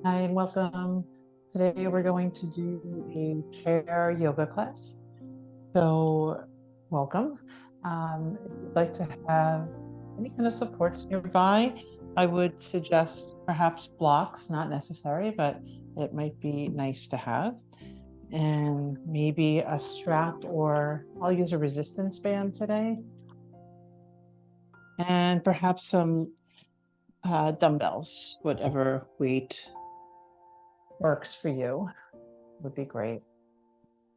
Hi, and welcome. Today we're going to do a chair yoga class. So welcome. If you'd like to have any kind of supports nearby, I would suggest perhaps blocks, not necessary, but it might be nice to have. And maybe a strap, or I'll use a resistance band today. And perhaps some dumbbells, whatever weight works for you would be great.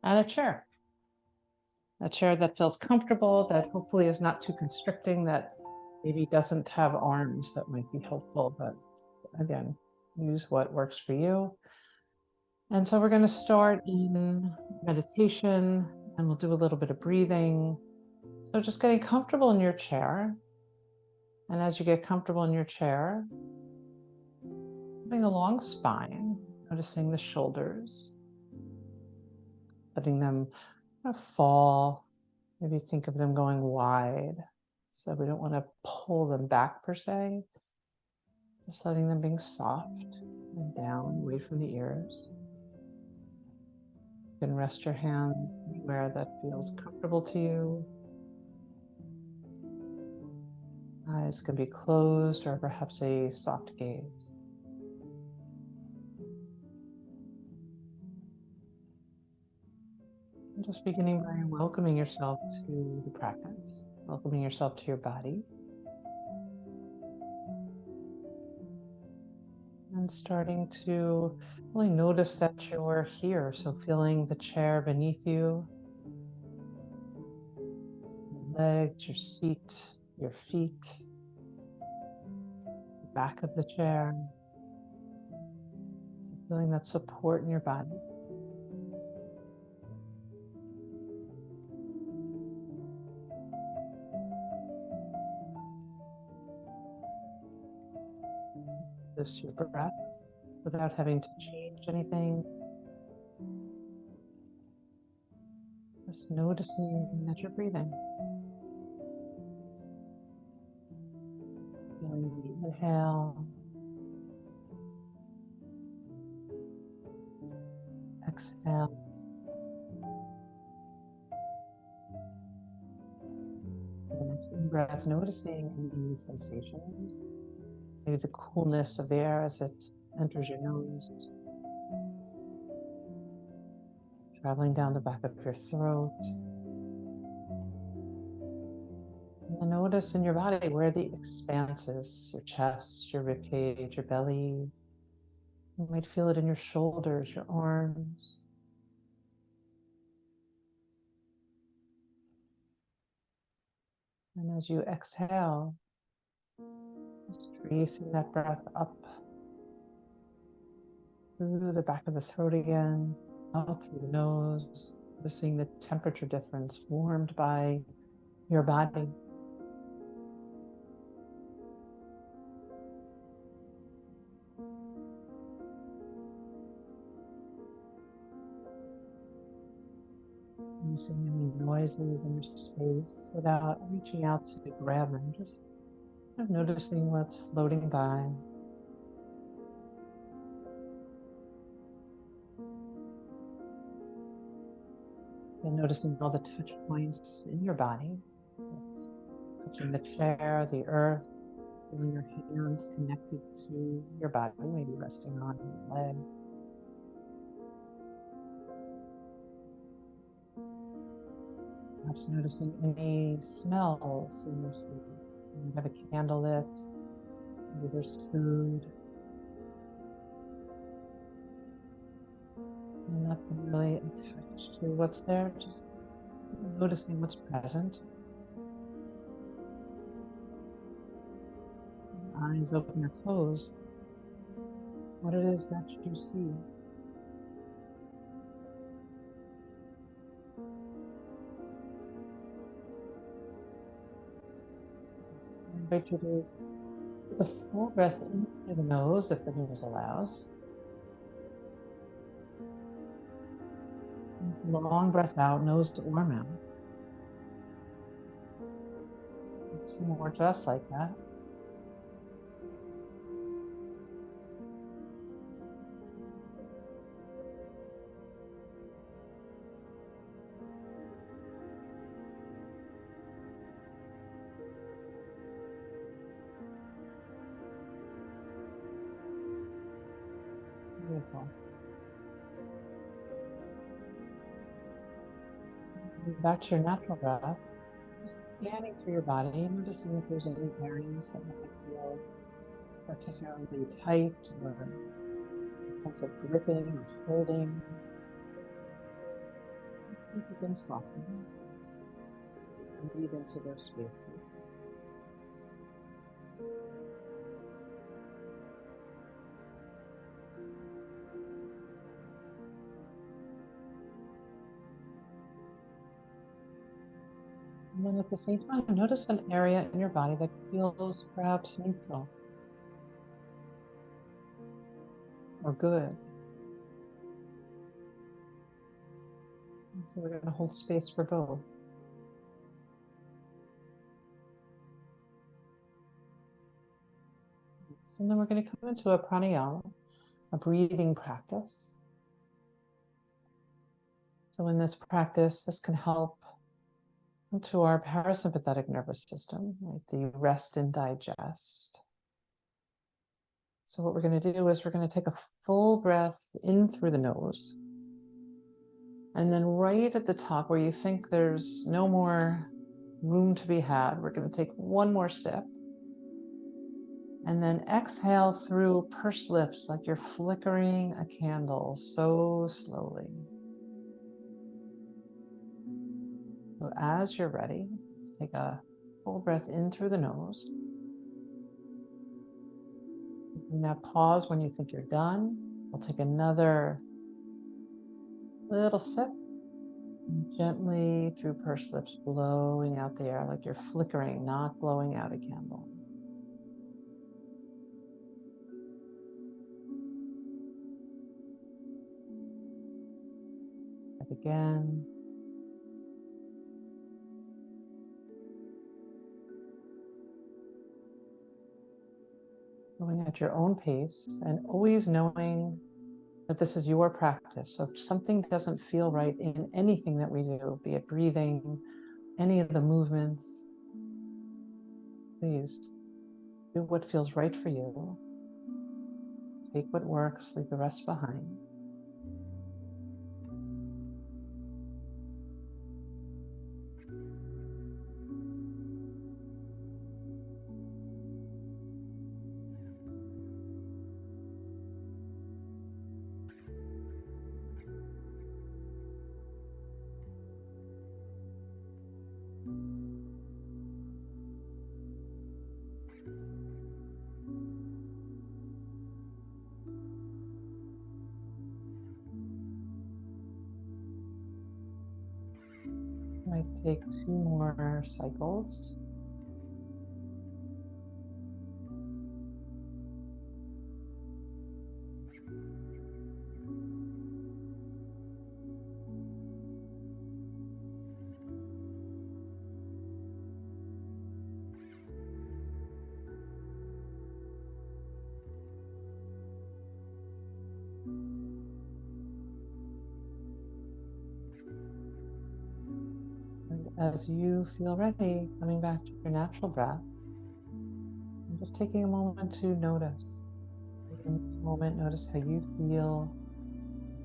And a chair that feels comfortable, that hopefully is not too constricting, that maybe doesn't have arms. That might be helpful, but again, use what works for you. And so we're going to start in meditation, and we'll do a little bit of breathing. So just getting comfortable in your chair. And as you get comfortable in your chair, having a long spine, noticing the shoulders, letting them kind of fall. Maybe think of them going wide. So we don't want to pull them back per se, just letting them being soft and down, away from the ears. You can rest your hands anywhere that feels comfortable to you. Eyes can be closed or perhaps a soft gaze. And just beginning by welcoming yourself to the practice, welcoming yourself to your body. And starting to really notice that you're here. So feeling the chair beneath you, your legs, your seat, your feet, the back of the chair. So feeling that support in your body. Notice your breath without having to change anything. Just noticing that you're breathing. Feeling the inhale, exhale. The next in-breath, noticing any sensations, maybe the coolness of the air as it enters your nose, traveling down the back of your throat. And then notice in your body where the expanse is, your chest, your rib cage, your belly. You might feel it in your shoulders, your arms. And as you exhale, just tracing that breath up through the back of the throat again, out through the nose, noticing the temperature difference formed by your body. Noticing any noises in your space without reaching out to grab them, just kind of noticing what's floating by. And noticing all the touch points in your body, touching the chair, the earth, feeling your hands connected to your body, maybe resting on your leg. Perhaps noticing any smells in your space. You have a candle lit, maybe there's food. And not being really attached to what's there, just noticing what's present. Eyes open or closed, what it is that you see. So I invite you to take a full breath into the nose if the nose allows. Long breath out, nose or mouth. Two more just like that. Beautiful. Back to your natural breath. Just scanning through your body and noticing if there's any areas that might feel particularly tight or a sense of gripping or holding. Begin softening and breathe into those spaces. And then at the same time, notice an area in your body that feels perhaps neutral or good. And so we're going to hold space for both. So then we're going to come into a pranayama, a breathing practice. So in this practice, this can help to our parasympathetic nervous system, right? The rest and digest. So what we're going to do is we're going to take a full breath in through the nose. And then right at the top where you think there's no more room to be had, we're going to take one more sip. And then exhale through pursed lips like you're flickering a candle so slowly. So as you're ready, take a full breath in through the nose. Now pause when you think you're done. We'll take another little sip. And gently through pursed lips, blowing out the air like you're flickering, not blowing out a candle. And again. Going at your own pace and always knowing that this is your practice. So if something doesn't feel right in anything that we do, be it breathing, any of the movements, please do what feels right for you. Take what works, leave the rest behind. Might take 2 more cycles. And as you feel ready, coming back to your natural breath, and just taking a moment to notice. In this moment, notice how you feel,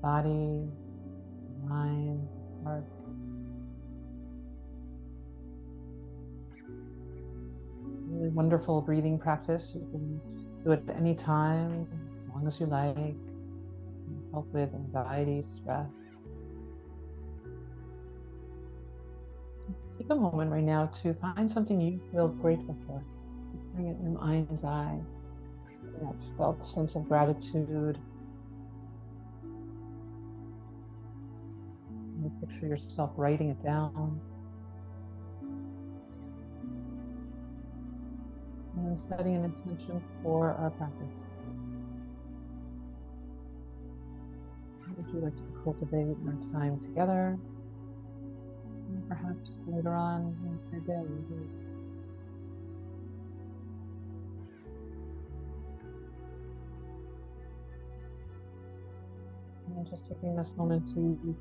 body, mind, heart. Really wonderful breathing practice. You can do it at any time, as long as you like. Help with anxiety, stress. Take a moment right now to find something you feel grateful for. Bring it in your mind's eye. That felt sense of gratitude. You picture yourself writing it down. And then setting an intention for our practice. How would you like to cultivate more time together? And perhaps later on in your day. And just taking this moment to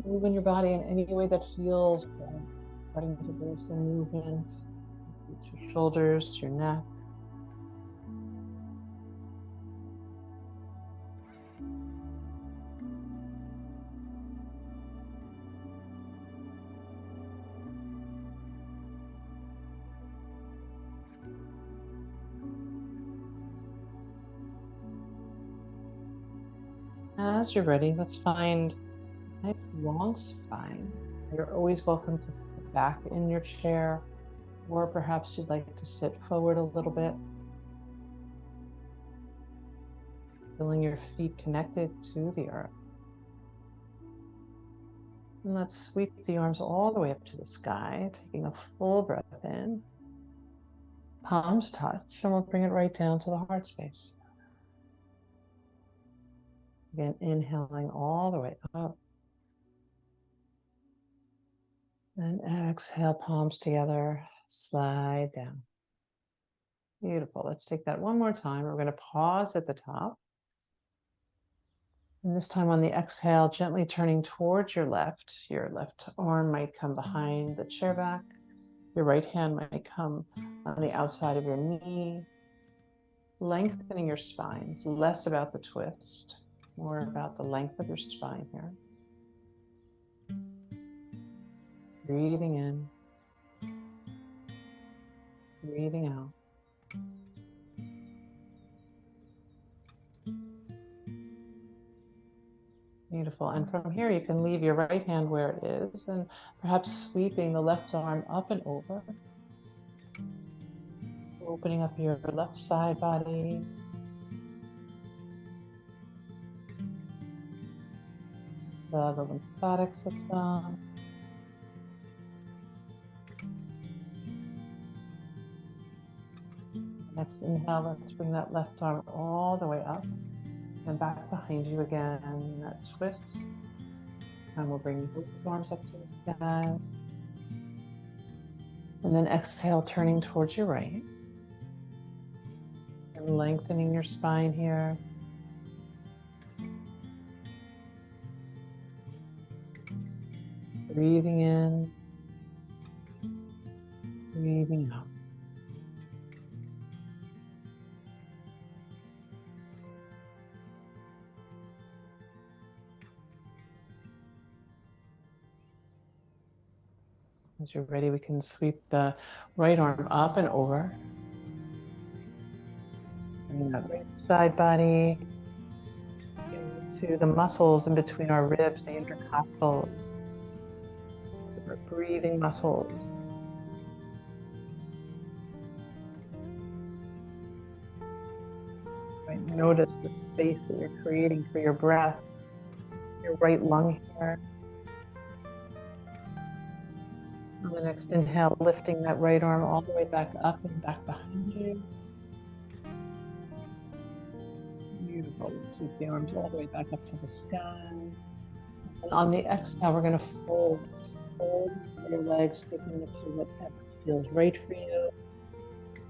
move in your body in any way that feels good. Starting to do some movement with your shoulders, your neck. As you're ready, let's find a nice long spine. You're always welcome to sit back in your chair, or perhaps you'd like to sit forward a little bit, feeling your feet connected to the earth. And let's sweep the arms all the way up to the sky, taking a full breath in. Palms touch, and we'll bring it right down to the heart space. Again, inhaling all the way up. Then exhale, palms together, slide down. Beautiful. Let's take that one more time. We're going to pause at the top. And this time on the exhale, gently turning towards your left arm might come behind the chair back. Your right hand might come on the outside of your knee, lengthening your spine. It's less about the twist, more about the length of your spine here. Breathing in, breathing out. Beautiful. And from here, you can leave your right hand where it is and perhaps sweeping the left arm up and over. Opening up your left side body. The lymphatic system. Next inhale, let's bring that left arm all the way up and back behind you again. That twist. And we'll bring both arms up to the sky. And then exhale, turning towards your right. And lengthening your spine here. Breathing in, breathing out. As you're ready, we can sweep the right arm up and over. Bring that right side body to the muscles in between our ribs, the intercostals, the breathing muscles. Right, notice the space that you're creating for your breath, your right lung here. On the next inhale, lifting that right arm all the way back up and back behind you. Beautiful. Sweep the arms all the way back up to the sky. And on the exhale, we're going to fold your legs, taking it to whatever feels right for you.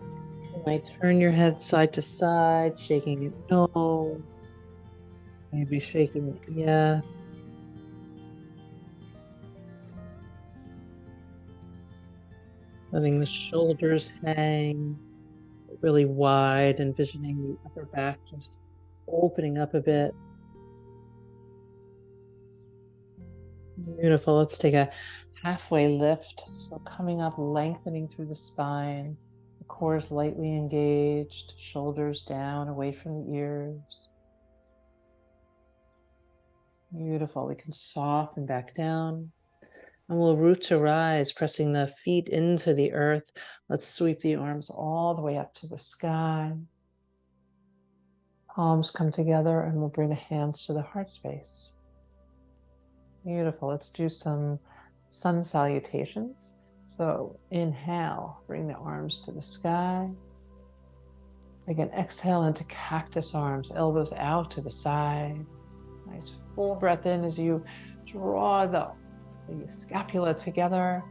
You might turn your head side to side, shaking it no. Maybe shaking it yes. Letting the shoulders hang really wide, envisioning the upper back just opening up a bit. Beautiful. Let's take a halfway lift. So coming up, lengthening through the spine. The core is lightly engaged, shoulders down, away from the ears. Beautiful. We can soften back down. And we'll root to rise, pressing the feet into the earth. Let's sweep the arms all the way up to the sky. Palms come together and we'll bring the hands to the heart space. Beautiful. Let's do some sun salutations. So inhale, bring the arms to the sky. Again, exhale into cactus arms, elbows out to the side. Nice full breath in as you draw the scapula together.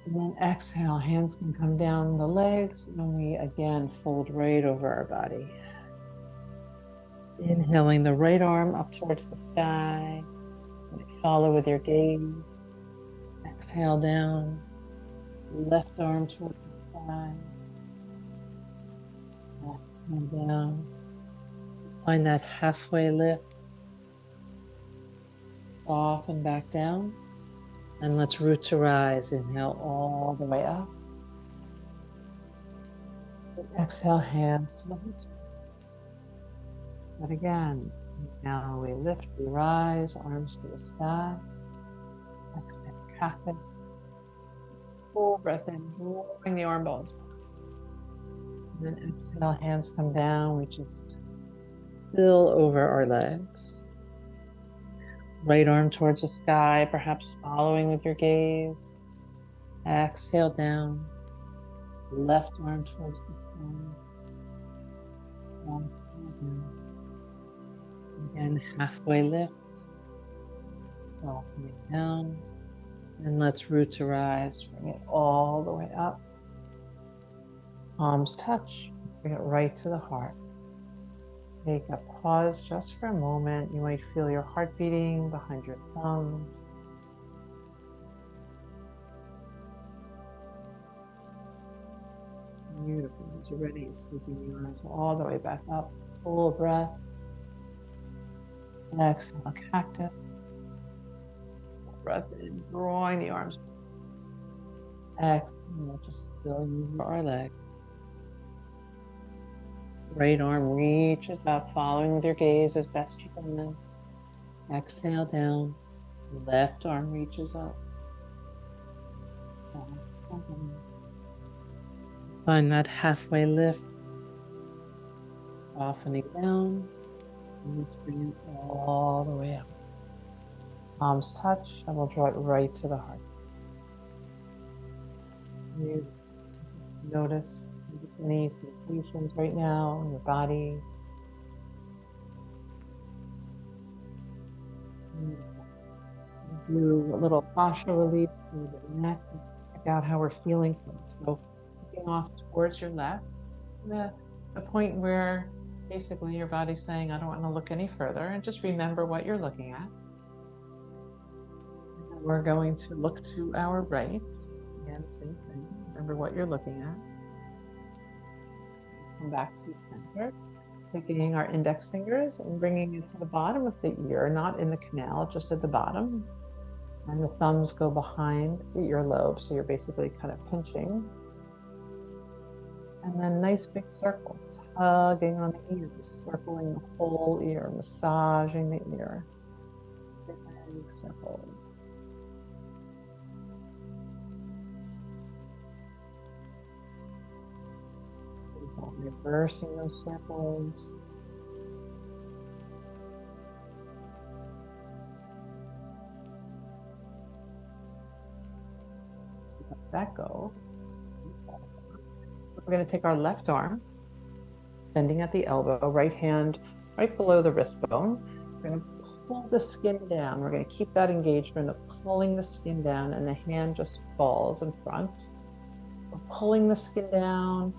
And then exhale, hands can come down the legs, and we again fold right over our body. Inhaling the right arm up towards the sky. Follow with your gaze. Exhale down. Left arm towards the sky. Exhale down. Find that halfway lift. Soften back down. And let's root to rise. Inhale all the way up. And exhale, hands to the heart space. But again, Now we lift, we rise, arms to the sky. Exhale, cactus. Full breath in, drawing the arm bones. And then exhale, hands come down. We just fill over our legs. Right arm towards the sky, perhaps following with your gaze. Exhale down. Left arm towards the sky. Exhale down. Again, halfway lift. Softening down. And let's root to rise. Bring it all the way up. Palms touch. Bring it right to the heart. Take a pause just for a moment. You might feel your heart beating behind your thumbs. Beautiful. As you're ready, scooping the arms all the way back up. Full breath. Exhale, cactus. Breath in, drawing the arms. Exhale, just fill over our legs. Right arm reaches up, following with your gaze as best you can. Exhale down. Left arm reaches up. Exhale down. Find that halfway lift. Softening down. And let's bring it all the way up. Palms touch, and we'll draw it right to the heart. You just notice any sensations right now in your body. Do a little fascia release through the neck. Check out how we're feeling. So looking off towards your left, the point where basically your body's saying, I don't want to look any further, and just remember what you're looking at. And we're going to look to our right. Again, same thing. Remember what you're looking at. Come back to center. Taking our index fingers and bringing it to the bottom of the ear, not in the canal, just at the bottom. And the thumbs go behind the earlobe, so you're basically kind of pinching. And then nice big circles, tugging on the ears, circling the whole ear, massaging the ear. Big circles. Reversing those circles. Let that go. We're going to take our left arm, bending at the elbow, right hand right below the wrist bone. We're going to pull the skin down. We're going to keep that engagement of pulling the skin down, and the hand just falls in front. We're pulling the skin down,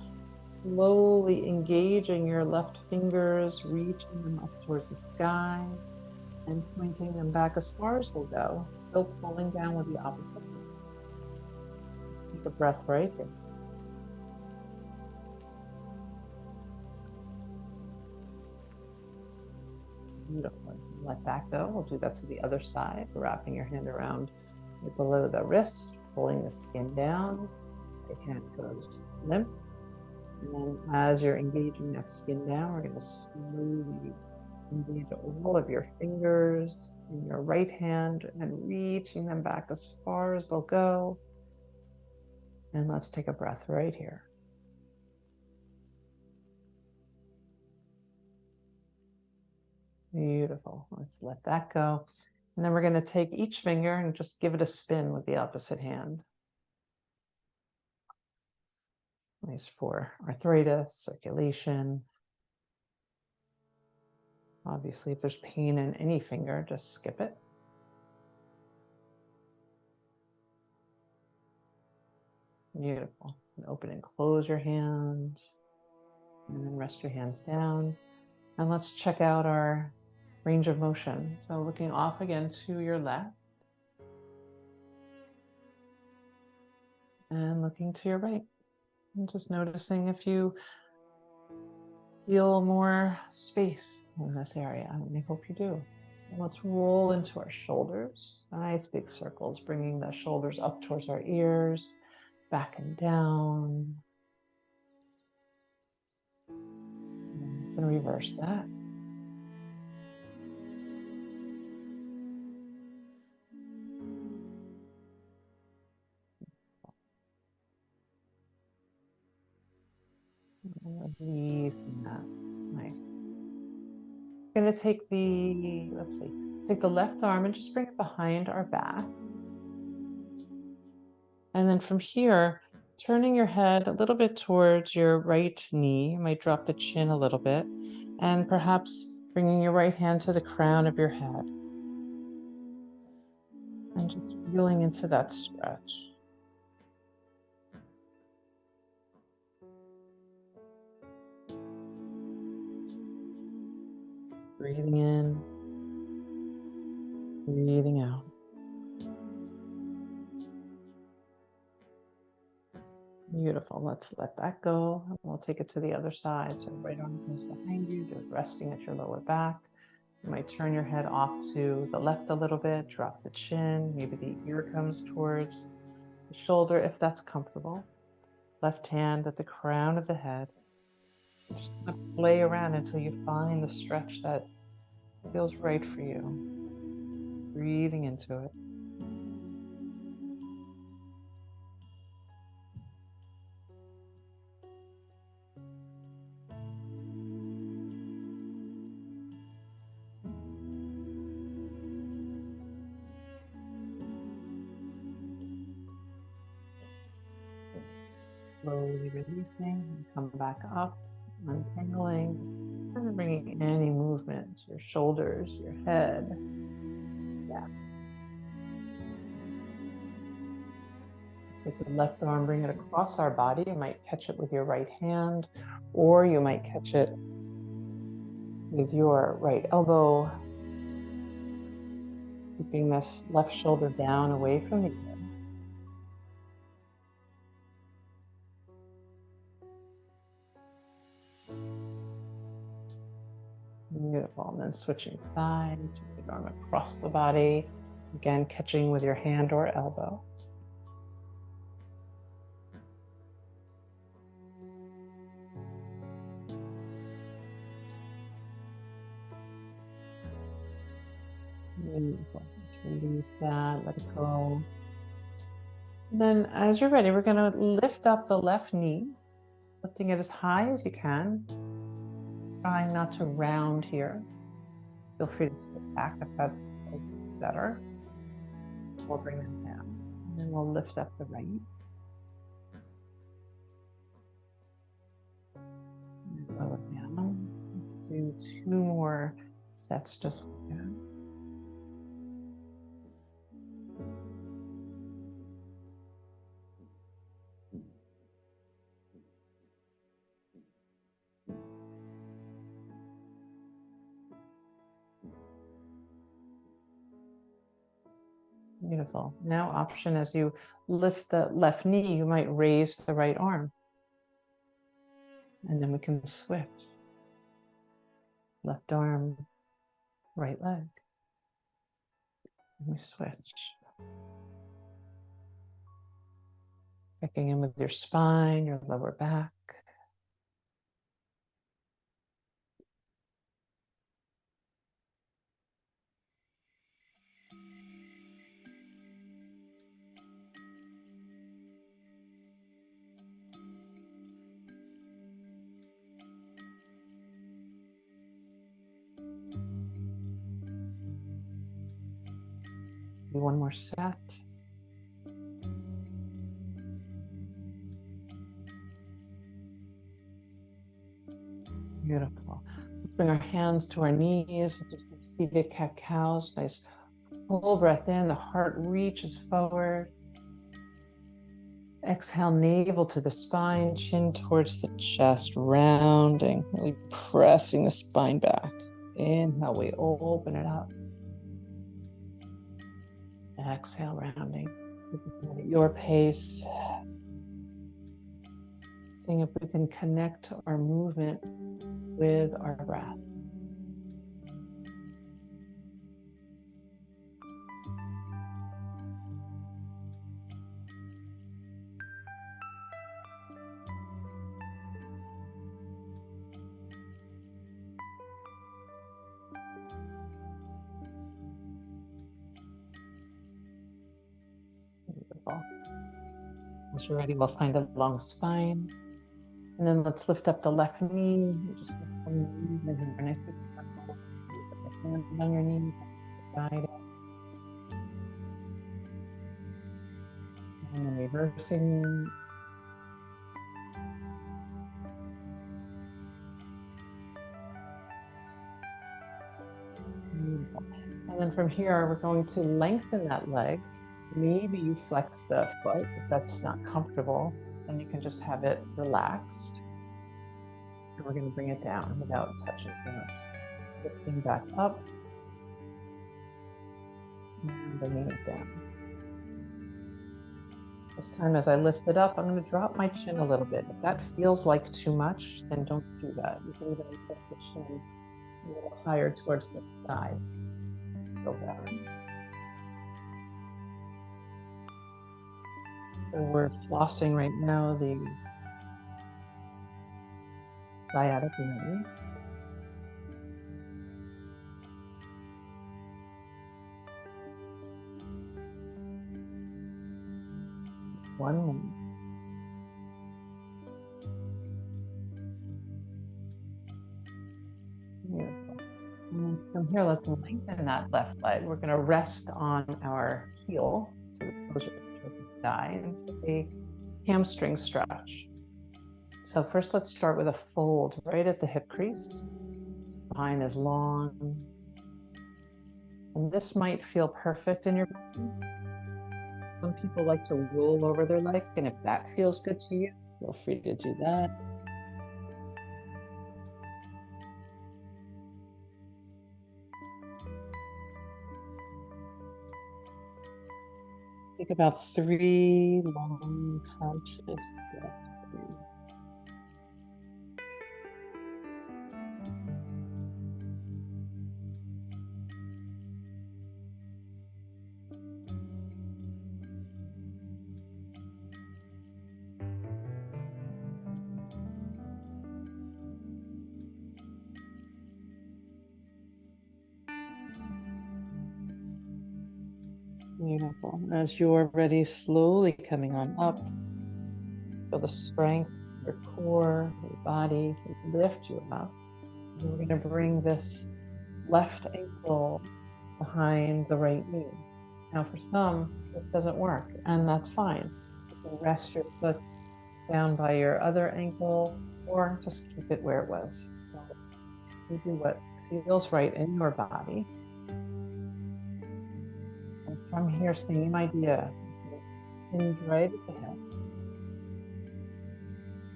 slowly engaging your left fingers, reaching them up towards the sky and pointing them back as far as they'll go, still pulling down with the opposite. Let's take a breath right here. Beautiful. Let that go. We'll do that to the other side, wrapping your hand around below the wrist, pulling the skin down. The hand goes limp. And then as you're engaging that skin down, we're going to slowly engage all of your fingers in your right hand and reaching them back as far as they'll go. And let's take a breath right here. Beautiful. Let's let that go. And then we're going to take each finger and just give it a spin with the opposite hand. Nice for arthritis, circulation. Obviously, if there's pain in any finger, just skip it. Beautiful. And open and close your hands. And then rest your hands down. And let's check out our range of motion. So looking off again to your left. And looking to your right. And just noticing if you feel more space in this area. I hope you do. And let's roll into our shoulders. Nice big circles, bringing the shoulders up towards our ears, back and down. And reverse that. Releasing that. Nice. I'm going to take the, take the left arm and just bring it behind our back. And then from here, turning your head a little bit towards your right knee. You might drop the chin a little bit, and perhaps bringing your right hand to the crown of your head. And just feeling into that stretch. Breathing in, breathing out. Beautiful. Let's let that go. And we'll take it to the other side. So right arm goes behind you, just resting at your lower back. You might turn your head off to the left a little bit, drop the chin. Maybe the ear comes towards the shoulder if that's comfortable. Left hand at the crown of the head. Just kind of play around until you find the stretch that feels right for you. Breathing into it. Slowly releasing, come back up, untangling, and bringing any movement, your shoulders, your head. Yeah. Take the left arm, bring it across our body. You might catch it with your right hand, or you might catch it with your right elbow, keeping this left shoulder down away from the ear. Beautiful. And then switching sides, your arm across the body. Again, catching with your hand or elbow. Beautiful. Release that, let it go. And then as you're ready, we're going to lift up the left knee, lifting it as high as you can. Trying not to round here. Feel free to sit back if that feels better. We'll bring that down. And then we'll lift up the right. And lower down. Let's do 2 more sets just like that. Beautiful. Now option as you lift the left knee, you might raise the right arm. And then we can switch. Left arm, right leg. And we switch. Checking in with your spine, your lower back. Do 1 more set. Beautiful. Bring our hands to our knees, just seated cat-cows. Nice full breath in, the heart reaches forward. Exhale, navel to the spine, chin towards the chest, rounding, really pressing the spine back. Inhale, we open it up. Exhale, rounding. At your pace. Seeing if we can connect our movement with our breath. Beautiful. Once you're ready, we'll find a long spine. And then let's lift up the left knee. Just put some movement here. A nice big circle. Put your hand on your knee. Guide it. And then reversing. Beautiful. And then from here, we're going to lengthen that leg. Maybe you flex the foot if that's not comfortable, and you can just have it relaxed. And we're going to bring it down without touching the nose. Lifting back up and bringing it down. This time as I lift it up, I'm going to drop my chin a little bit. If that feels like too much, then don't do that. You can even lift the chin a little higher towards the sky. Go down. So we're flossing right now the sciatic nerve. One more. Beautiful. And from here, let's lengthen that left leg. We're going to rest on our heel, so the toes are towards the sky, and take a hamstring stretch. So first, let's start with a fold right at the hip crease. Spine is long. And this might feel perfect in your body. Some people like to roll over their leg, and if that feels good to you, feel free to do that. Take about 3 long, conscious breaths. Beautiful. As you're ready, slowly coming on up, feel the strength of your core, your body, lift you up. And we're going to bring this left ankle behind the right knee. Now, for some, this doesn't work, and that's fine. You can rest your foot down by your other ankle, or just keep it where it was. So you do what feels right in your body. And from here, same idea. Hinge right at the hip.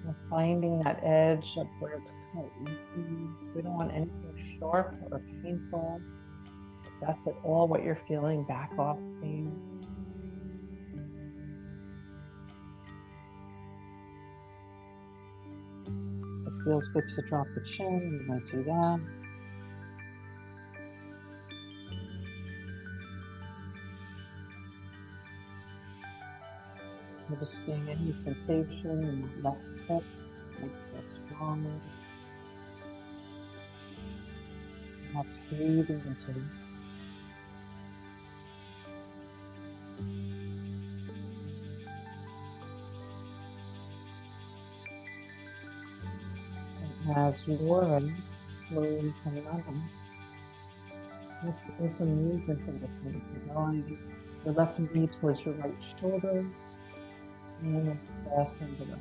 And finding that edge of where it's kind of easy. We don't want anything sharp or painful. If that's at all what you're feeling, back off, please. It feels good to drop the chin. You might do that. Noticing any sensation in the left hip, make it feel stronger. Perhaps breathing into it. And as you're ready, slowly coming on. Let's do some movements in this knee. So drawing your left knee towards your right shoulder. And then press into the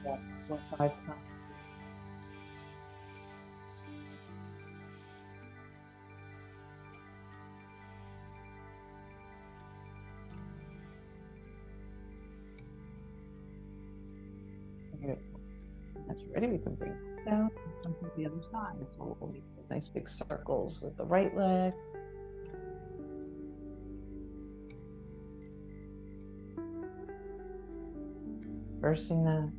about 4 or 5 times. Beautiful. As you're ready, we can bring it down and come to the other side. So we'll make some nice big circles with the right leg. Reversing that.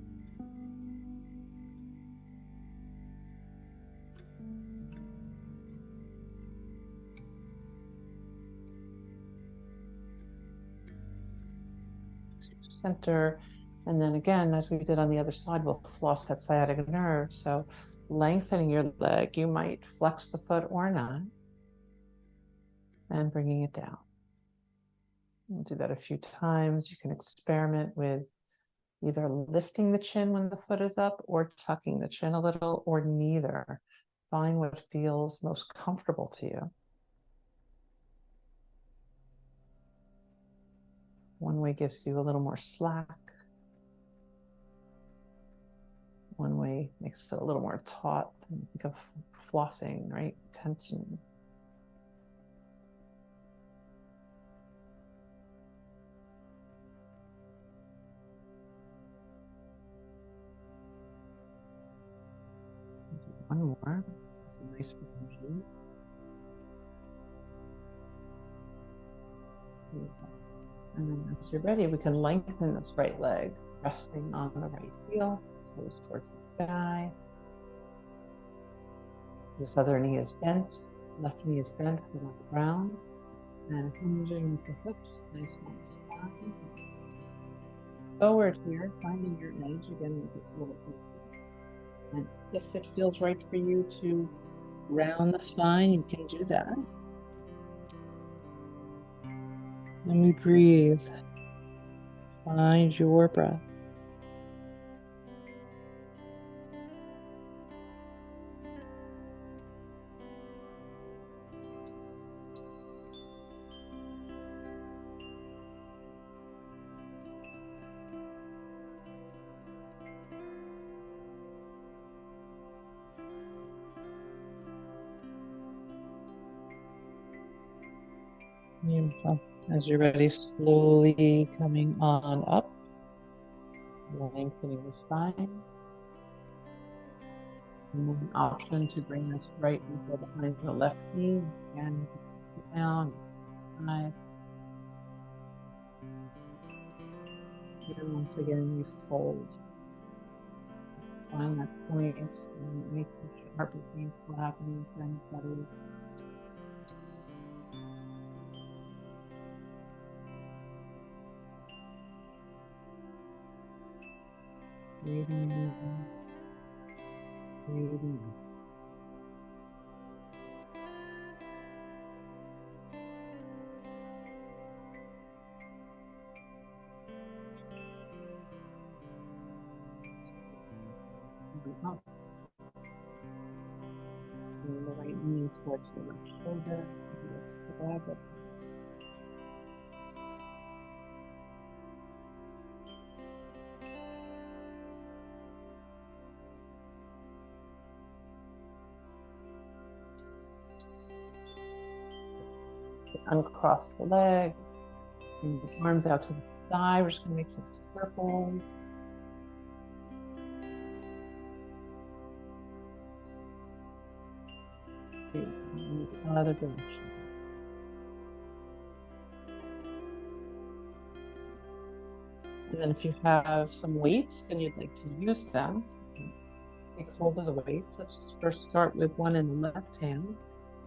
Center. And then again, as we did on the other side, we'll floss that sciatic nerve. So lengthening your leg, you might flex the foot or not, and bringing it down. We'll do that a few times. You can experiment with either lifting the chin when the foot is up or tucking the chin a little, or neither. Find what feels most comfortable to you. One way gives you a little more slack. One way makes it a little more taut. Think of flossing, right? Tension. One more. Some nice ranges. And then as you're ready, we can lengthen this right leg, resting on the right heel, toes towards the sky. This other knee is bent, left knee is bent, foot on the ground. And hinging with the hips, nice on the spine. Forward here, finding your edge again with this little open. And if it feels right for you to round the spine, you can do that. And we breathe. Find your breath. Beautiful. As you're ready, slowly coming on up, lengthening the spine. And then an option to bring this right ankle behind the left knee and down, side. And once again, you fold. Find that point and make your heart beating still happening for anybody. Breathing in, breathing out. Up. Bring the right knee towards the left shoulder. Let's grab it. Uncross the leg. Bring the arms out to the side. We're just going to make some circles. Other direction. And then if you have some weights and you'd like to use them, take hold of the weights. Let's just first start with one in the left hand.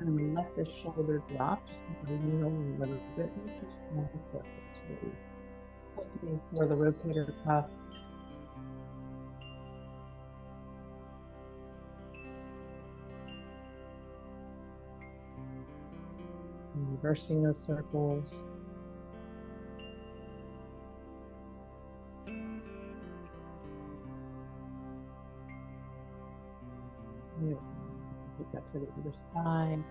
And let the shoulder drop. Just lean over a little bit into small circles. Really healthy for the rotator cuff. And reversing those circles. Take that to the other side.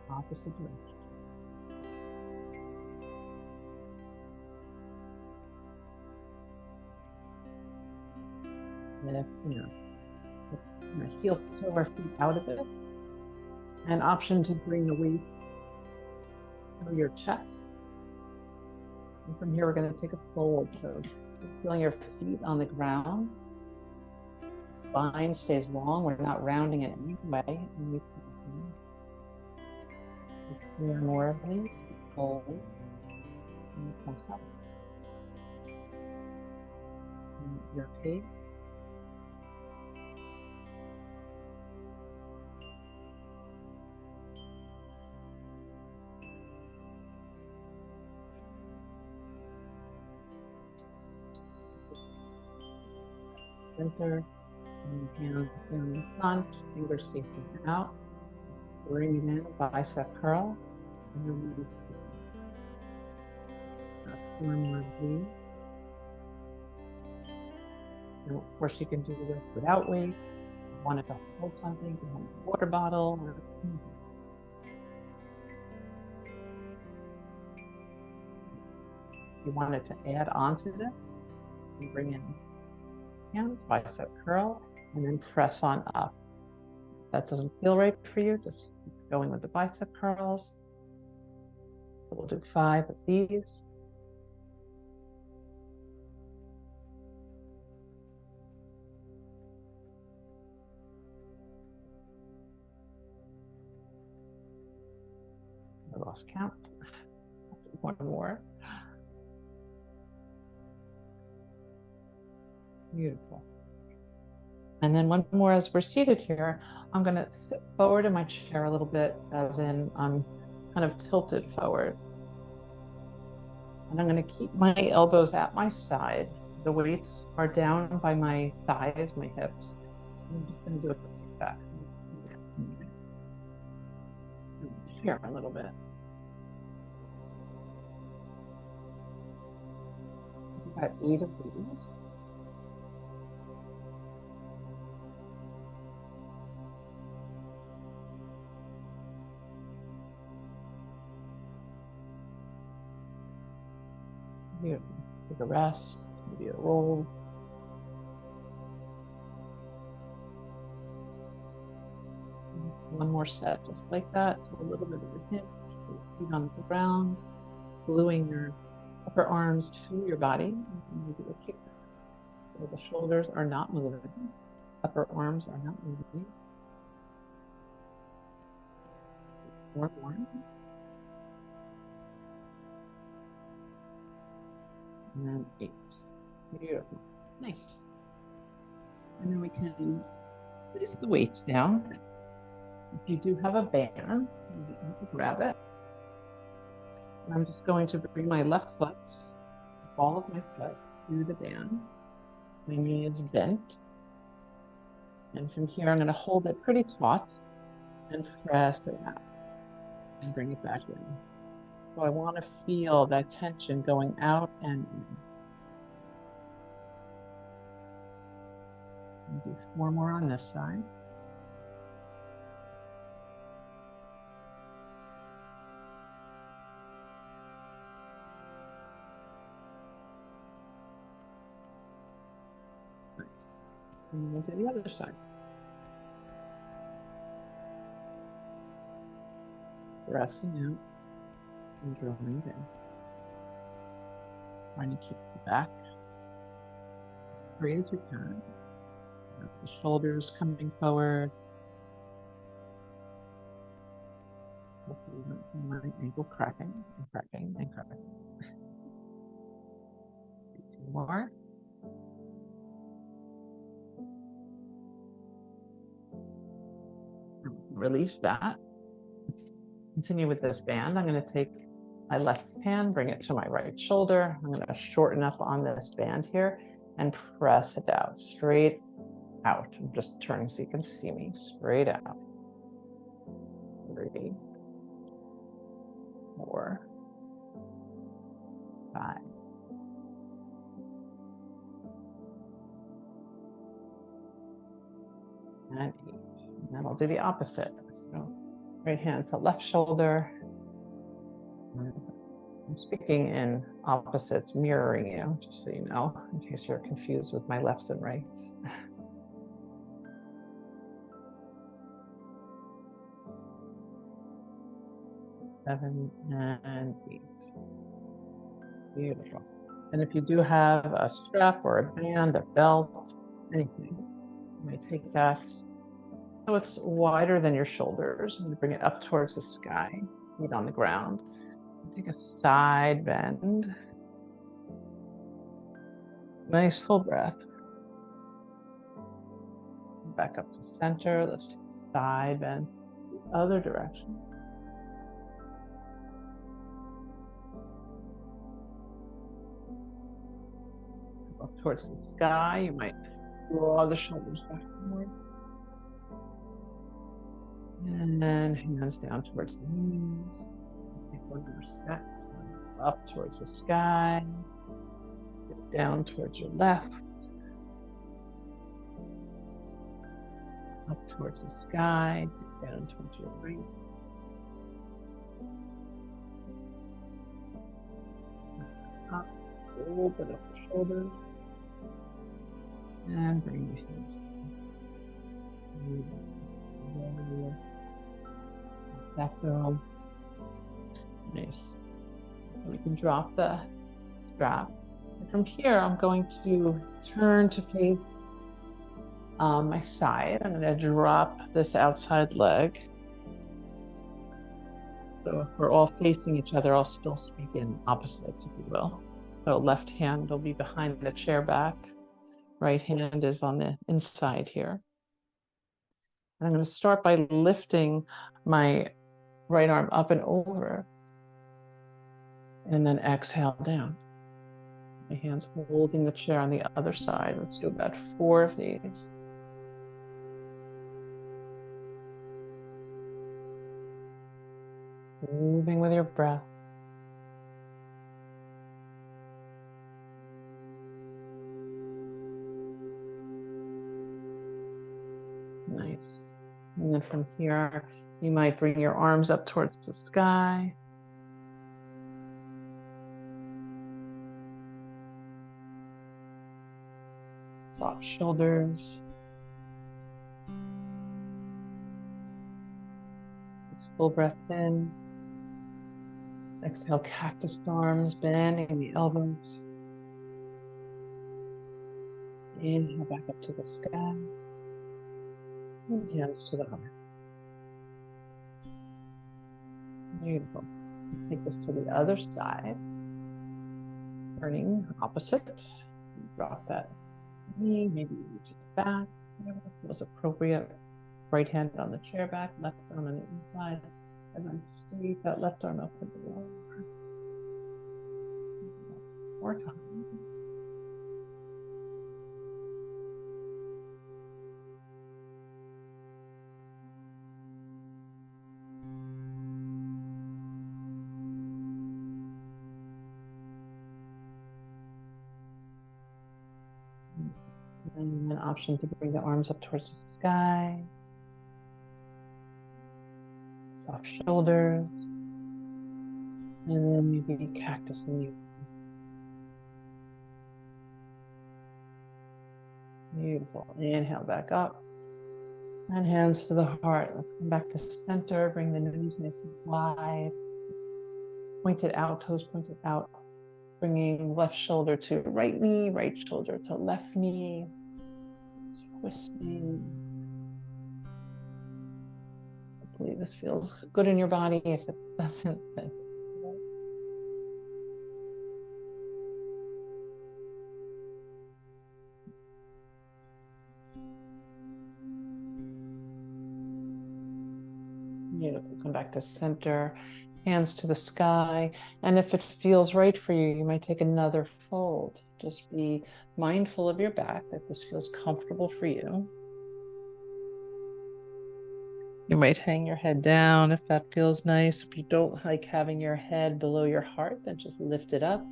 Opposite direction. Lifting up. I'm going to heel toe our feet out a bit. An option to bring the weights to your chest. And from here, we're going to take a fold. So feeling your feet on the ground. Spine stays long. We're not rounding it any way. And we continue. More of these. Fold. And press up. And your pace. Center, Hands down in front, fingers facing out. Bring it in, bicep curl. And then release it. 4 more of these. And of course, you can do this without weights. If you wanted to hold something, you can hold a water bottle. Or if you wanted to add on to this, you bring in hands, bicep curl, and then press on up. If that doesn't feel right for you, just keep going with the bicep curls. So we'll do 5 of these. I lost count. One more. Beautiful. And then one more as we're seated here, I'm going to sit forward in my chair a little bit, as in I'm kind of tilted forward. And I'm going to keep my elbows at my side. The weights are down by my thighs, my hips. I'm just going to do a quick back. Here a little bit. About 8 of these. Beautiful. Take a rest, maybe a roll. One more set, just like that. So a little bit of a hinge, feet on the ground, gluing your upper arms to your body. Maybe a kick. So the shoulders are not moving. Upper arms are not moving. 4 more. And then 8. Beautiful. Nice. And then we can place the weights down. If you do have a band, you can grab it. And I'm just going to bring my left foot, the ball of my foot, through the band. My knee is bent. And from here, I'm going to hold it pretty taut and press it out and bring it back in. So I want to feel that tension going out and in. And do 4 more on this side. Nice. And we'll do the other side. Pressing out and drawing it in. Trying to keep the back as free as you can. The shoulders coming forward. Hopefully you don't feel my ankle cracking and cracking and cracking. 2 more. Release that. Let's continue with this band. I'm going to take my left hand, bring it to my right shoulder. I'm going to shorten up on this band here and press it out, straight out. I'm just turning so you can see me, straight out. 3, 4, 5. And 8. And then I'll do the opposite. So right hand to left shoulder. I'm speaking in opposites, mirroring you, just so you know, in case you're confused with my lefts and rights. 7 and 8. Beautiful. And if you do have a strap or a band, a belt, anything, you may take that so it's wider than your shoulders. I'm going to bring it up towards the sky, feet on the ground. Take a side bend. Nice full breath. Back up to center. Let's take a side bend the other direction. Up towards the sky. You might Draw the shoulders back forward. And then hands down towards the knees. Take 1 more step. Up towards the sky. Down towards your left. Up towards the sky. Down towards your right. Up. Open up the shoulders. And bring your hands down. Back go. Nice. We can drop the strap. And from here, I'm going to turn to face my side. I'm going to drop this outside leg. So if we're all facing each other, I'll still speak in opposites, if you will. So left hand will be behind the chair back. Right hand is on the inside here. And I'm going to start by lifting my right arm up and over. And then exhale down. My hands holding the chair on the other side. Let's do about 4 of these. Moving with your breath. Nice. And then from here, you might bring your arms up towards the sky. Soft shoulders. Let's full breath in. Exhale, cactus arms, bending the elbows. Inhale back up to the sky. And hands to the heart. Beautiful. Let's take this to the other side. Turning opposite. Drop that knee, maybe reach it back, whatever feels appropriate. Right hand on the chair back, left arm on the inside. As I sweep that left arm up to the lower. More times. And an option to bring the arms up towards the sky. Soft shoulders. And then maybe cactus in the beautiful. Inhale back up. And hands to the heart. Let's come back to center. Bring the knees nice and wide. Point it out, toes pointed out. Bringing left shoulder to right knee, right shoulder to left knee. Twisting. Hopefully this feels good in your body. If it doesn't, then beautiful. Come back to center, hands to the sky. And if it feels right for you, you might take another fold. Just be mindful of your back, that this feels comfortable for you. You might hang your head down if that feels nice. If you don't like having your head below your heart, then just lift it up.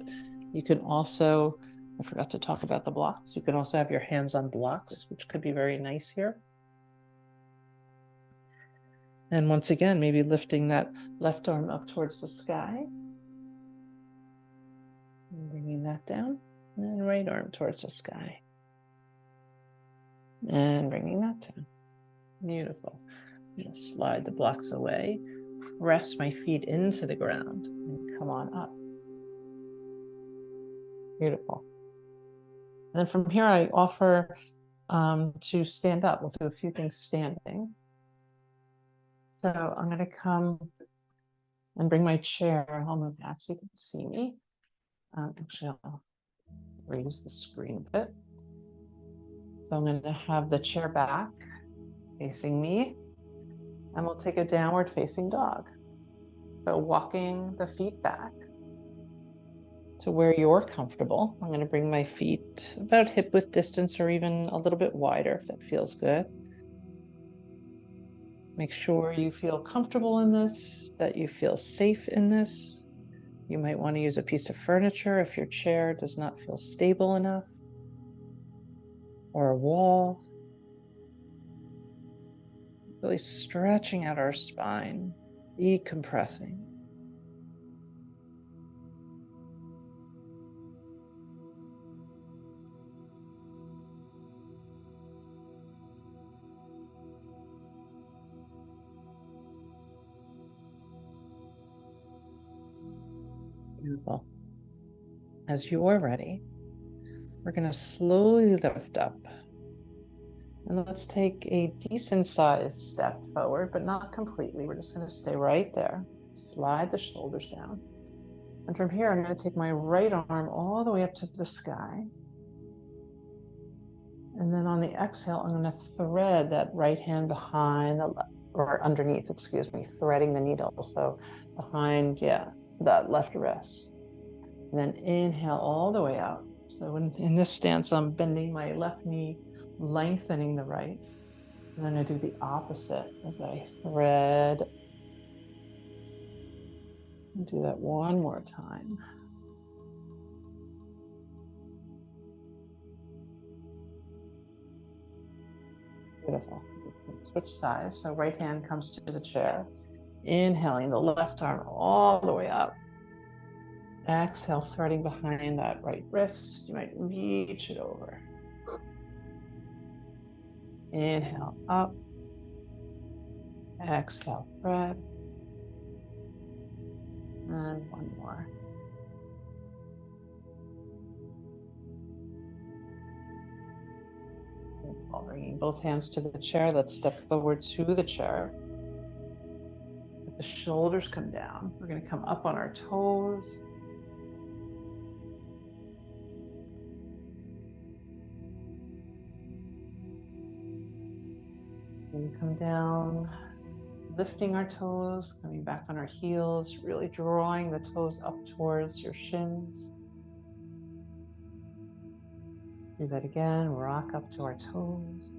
You can also, I forgot to talk about the blocks. You can also have your hands on blocks, which could be very nice here. And once again, maybe lifting that left arm up towards the sky. And bringing that down. And right arm towards the sky. And bringing that down. Beautiful. I'm going to slide the blocks away. Press my feet into the ground. And come on up. Beautiful. And then from here, I offer to stand up. We'll do a few things standing. So I'm going to come and bring my chair. I'll move back so you can see me. Actually, I'll raise the screen a bit. So I'm going to have the chair back facing me, and we'll take a downward facing dog. So walking the feet back. to where you're comfortable. I'm going to bring my feet about hip width distance or even a little bit wider if that feels good. Make sure you feel comfortable in this, that you feel safe in this. You might want to use a piece of furniture if your chair does not feel stable enough, or a wall. Really stretching out our spine, decompressing. Beautiful. As you are ready, we're going to slowly lift up. And let's take a decent sized step forward, but not completely. We're just going to stay right there. Slide the shoulders down. And from here, I'm going to take my right arm all the way up to the sky. And then on the exhale, I'm going to thread that right hand behind the left, or underneath, excuse me, threading the needle. So behind, that left wrist. And then inhale all the way out. So in this stance, I'm bending my left knee, lengthening the right. And then I do the opposite as I thread. Do that one more time. Beautiful. Switch sides. So right hand comes to the chair. Inhaling the left arm all the way up. Exhale, threading behind that right wrist. You might reach it over. Inhale up. Exhale, thread. And one more. While bringing both hands to the chair, let's step forward to the chair. Let the shoulders come down. We're going to come up on our toes. And come down, lifting our toes, coming back on our heels, really drawing the toes up towards your shins. Let's do that again. Rock up to our toes.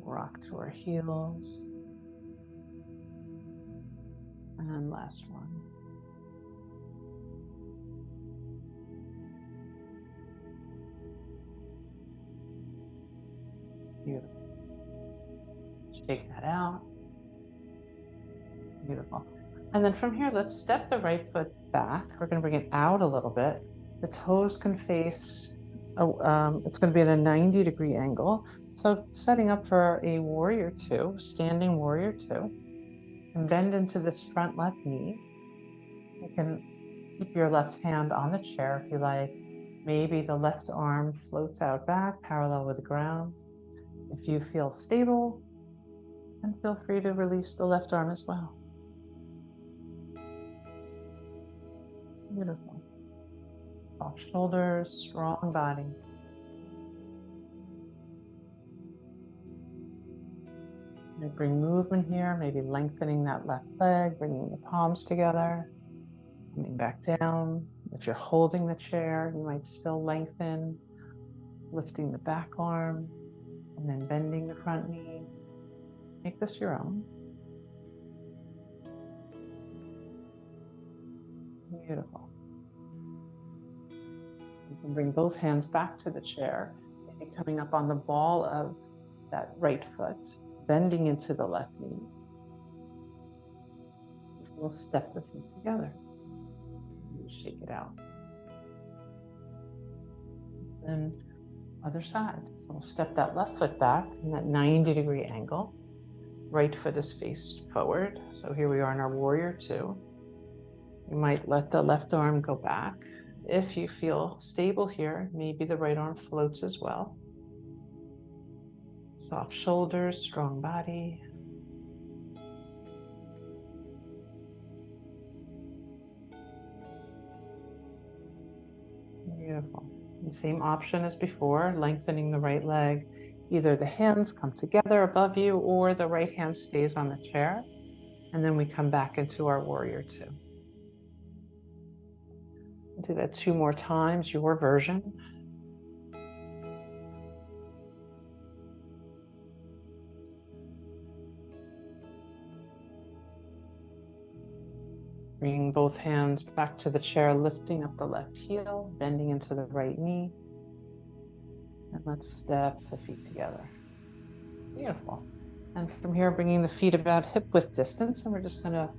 Rock to our heels. And last one. Beautiful. Shake that out. Beautiful. And then from here, let's step the right foot back. We're going to bring it out a little bit. The toes can face, it's going to be at a 90-degree angle. So setting up for a warrior two, standing warrior two. And bend into this front left knee. You can keep your left hand on the chair if you like. Maybe the left arm floats out back, parallel with the ground. If you feel stable, then feel free to release the left arm as well. Beautiful. Soft shoulders, strong body. Bring movement here, maybe lengthening that left leg, bringing the palms together, coming back down. If you're holding the chair, you might still lengthen, lifting the back arm, and then bending the front knee. Make this your own. Beautiful. You can bring both hands back to the chair, maybe coming up on the ball of that right foot, bending into the left knee. We'll step the feet together. Shake it out. Then other side. So we'll step that left foot back in that 90-degree angle. Right foot is faced forward. So here we are in our warrior two. You might let the left arm go back. If you feel stable here, maybe the right arm floats as well. Soft shoulders, strong body. Beautiful. And same option as before, lengthening the right leg. Either the hands come together above you or the right hand stays on the chair. And then we come back into our warrior two. Do that 2 more times, your version. Bringing both hands back to the chair, lifting up the left heel, bending into the right knee. And let's step the feet together. Beautiful. And from here, bringing the feet about hip width distance, and we're just going to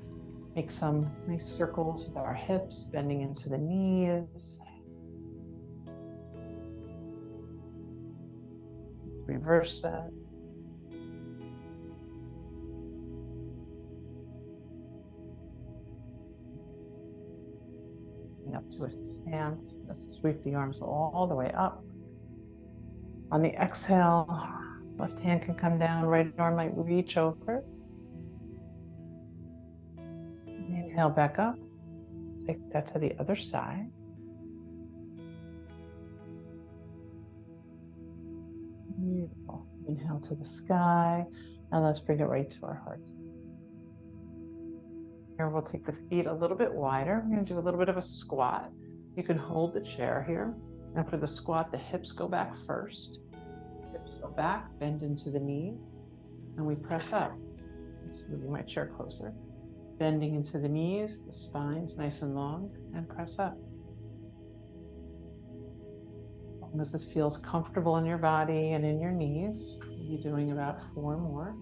make some nice circles with our hips, bending into the knees. Reverse that. Up to a stance. Just sweep the arms all the way up. On the exhale, left hand can come down, right arm might reach over. Inhale back up. Take that to the other side. Beautiful. Inhale to the sky. And let's bring it right to our heart. Here we'll take the feet a little bit wider. We're going to do a little bit of a squat. You can hold the chair here. And for the squat, the hips go back first. Hips go back, bend into the knees, and we press up. Just moving my chair closer. Bending into the knees, the spine's nice and long, and press up. As long as this feels comfortable in your body and in your knees, you'll be doing about 4 more.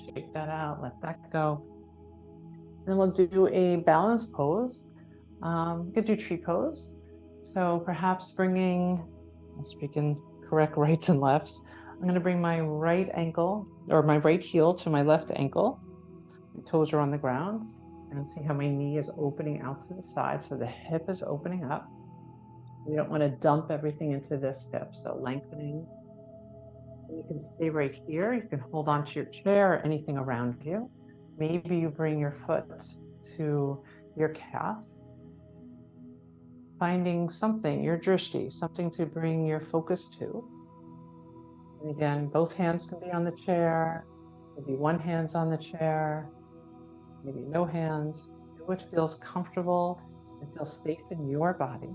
Shake that out, let that go. Then we'll do a balance pose. You could do tree pose. So perhaps bringing, I'll speak in correct rights and lefts. I'm going to bring my right ankle or my right heel to my left ankle. My toes are on the ground. And see how my knee is opening out to the side. So the hip is opening up. We don't want to dump everything into this hip. So lengthening. You can stay right here. You can hold on to your chair or anything around you. Maybe you bring your foot to your calf. Finding something, your drishti, something to bring your focus to. And again, both hands can be on the chair. Maybe one hand's on the chair. Maybe no hands. Do what feels comfortable and feels safe in your body.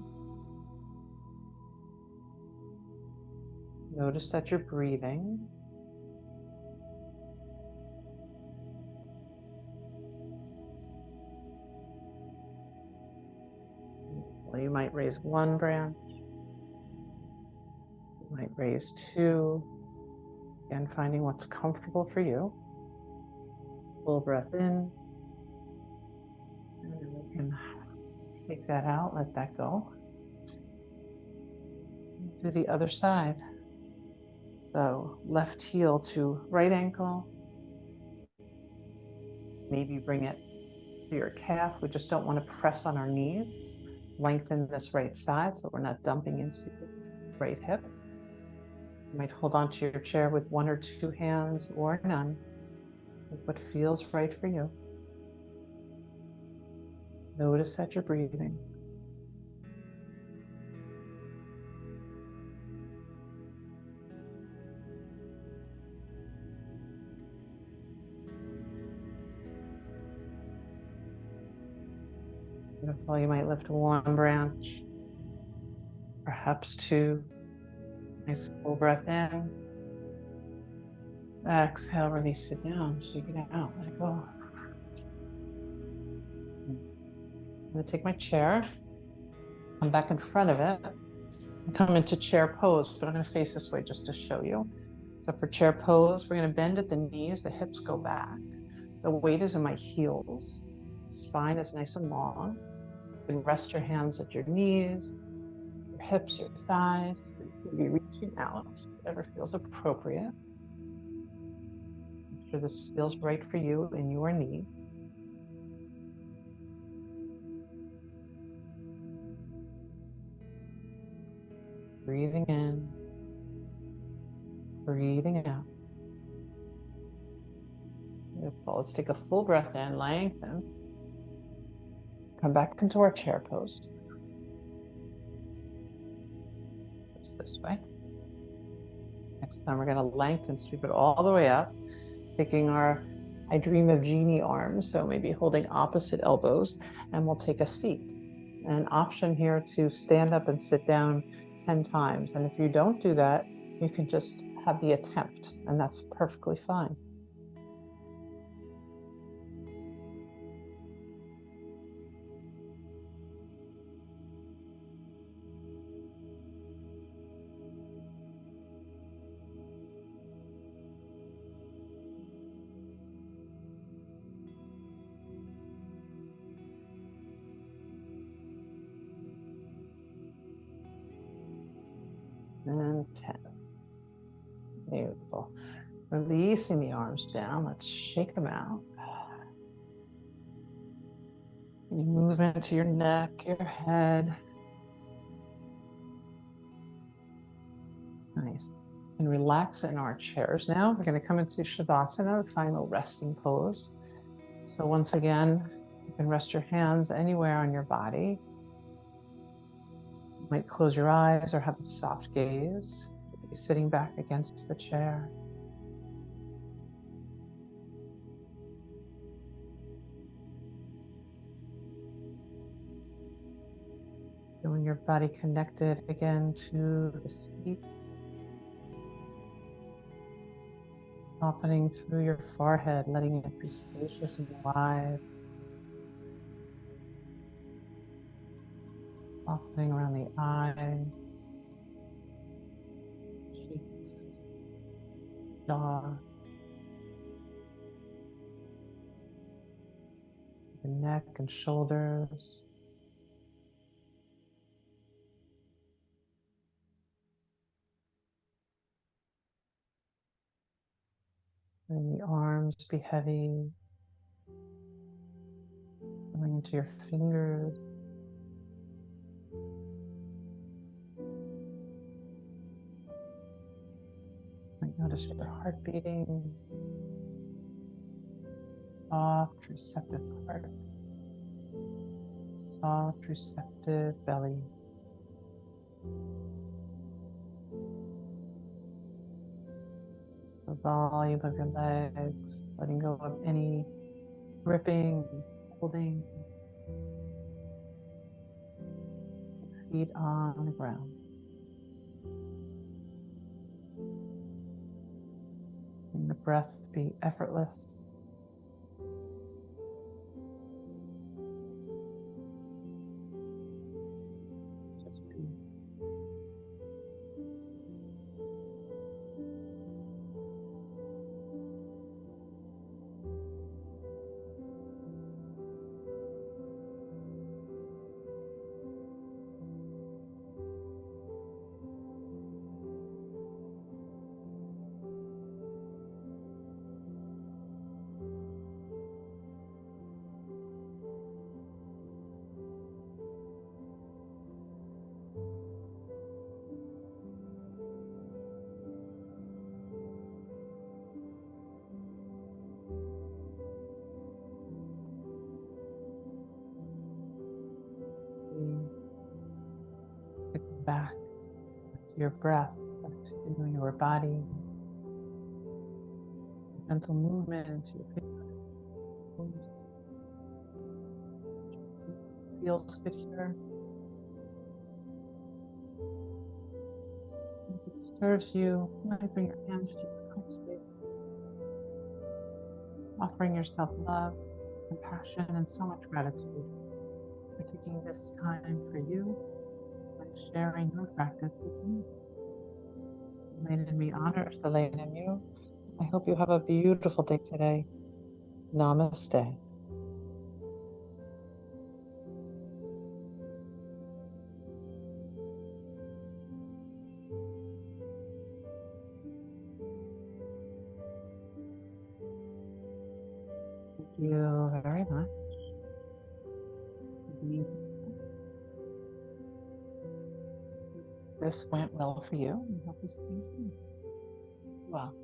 Notice that you're breathing. Well, you might raise 1 branch. You might raise 2. Again, finding what's comfortable for you. Full breath in. And then we can take that out, let that go. Do the other side. So left heel to right ankle. Maybe bring it to your calf. We just don't want to press on our knees. Lengthen this right side so we're not dumping into the right hip. You might hold on to your chair with 1 or 2 hands or none. What feels right for you. Notice that you're breathing. Beautiful. You might lift 1 branch, perhaps 2. Nice full breath in. Exhale, release it down. Shake it out. Let it go. I'm going to take my chair, come back in front of it, and come into chair pose, but I'm going to face this way just to show you. So for chair pose, we're going to bend at the knees, the hips go back. The weight is in my heels. Spine is nice and long. You can rest your hands at your knees, your hips, your thighs. You can be reaching out, whatever feels appropriate. Make sure this feels right for you in your knees. Breathing in, breathing out. Beautiful. Let's take a full breath in, lengthen. Come back into our chair pose. It's this way. Next time we're going to lengthen, sweep it all the way up, taking our I Dream of Jeannie arms, so maybe holding opposite elbows, and we'll take a seat. An option here to stand up and sit down 10 times. And if you don't do that, you can just have the attempt, and that's perfectly fine. And 10. Beautiful. Releasing the arms down. Let's shake them out. Any movement to your neck, your head. Nice. And relax in our chairs now. We're going to come into Shavasana, final resting pose. So once again, you can rest your hands anywhere on your body. You might close your eyes or have a soft gaze. Be sitting back against the chair. Feeling your body connected again to the feet. Softening through your forehead, letting it be spacious and wide. Softening around the eye, cheeks, jaw, the neck and shoulders. Letting the arms be heavy. Going into your fingers. Might notice your heart beating. Soft, receptive heart. Soft, receptive belly. The volume of your legs, letting go of any gripping, holding. Feet on the ground. And the breath be effortless. Just be. Back to your breath, back to your body. Gentle movement into your fingers. Feels good here. If it serves you, you might bring your hands to your heart space, offering yourself love, compassion, and so much gratitude for taking this time for you and sharing your practice with me. May it be honor to lay in you. I hope you have a beautiful day today. Namaste. Thank you very much. This went well for you. I hope you see you soon. Well.